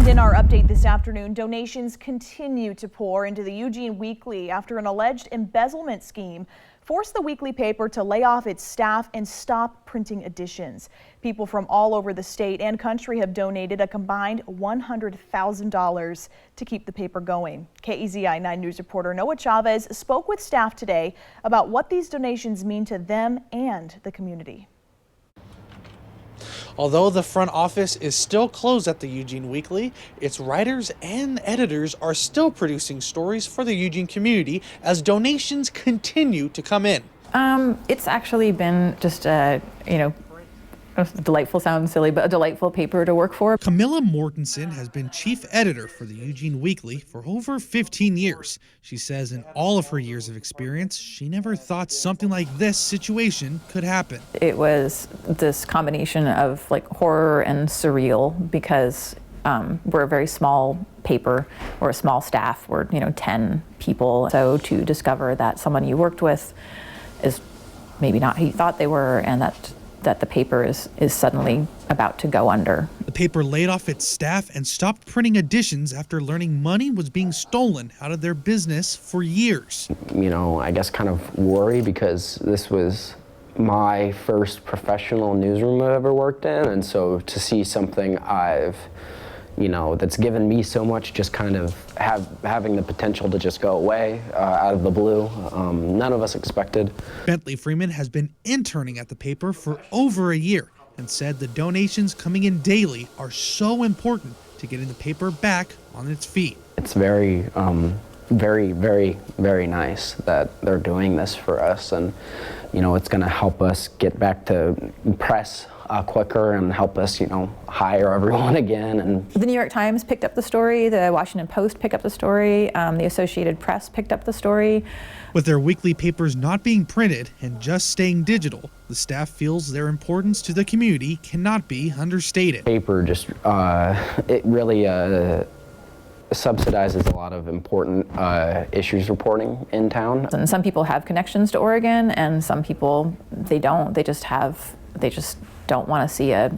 And in our update this afternoon, donations continue to pour into the Eugene Weekly after an alleged embezzlement scheme forced the weekly paper to lay off its staff and stop printing editions. People from all over the state and country have donated a combined $100,000 to keep the paper going. KEZI 9 News reporter Noah Chavez spoke with staff today about what these donations mean to them and the community. Although the front office is still closed at the Eugene Weekly, its writers and editors are still producing stories for the Eugene community as donations continue to come in. It's actually been just a delightful, sounds silly, but a delightful paper to work for. Camilla Mortensen has been chief editor for the Eugene Weekly for over 15 years. She says in all of her years of experience, she never thought something like this situation could happen. It was this combination of like horror and surreal because we're a very small paper, we're a small staff, we're 10 people. So to discover that someone you worked with is maybe not who you thought they were, and that the paper is suddenly about to go under. The paper laid off its staff and stopped printing editions after learning money was being stolen out of their business for years. I guess kind of worry because this was my first professional newsroom I've ever worked in, and so to see something that's given me so much just kind of having the potential to just go away out of the blue, none of us expected. Bentley Freeman has been interning at the paper for over a year and said the donations coming in daily are so important to getting the paper back on its feet. It's very, very, very, very nice that they're doing this for us, and it's going to help us get back to press quicker and help us, hire everyone again. And the New York Times picked up the story, the Washington Post picked up the story, the Associated Press picked up the story. With their weekly papers not being printed and just staying digital, the staff feels their importance to the community cannot be understated. Paper just, it really subsidizes a lot of important issues reporting in town. And some people have connections to Oregon, and some people, they don't. They just don't want to see a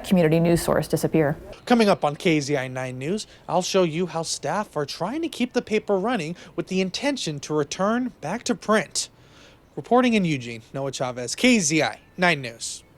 community news source disappear. Coming up on KZI 9 News, I'll show you how staff are trying to keep the paper running with the intention to return back to print. Reporting in Eugene, Noah Chavez, KZI 9 News.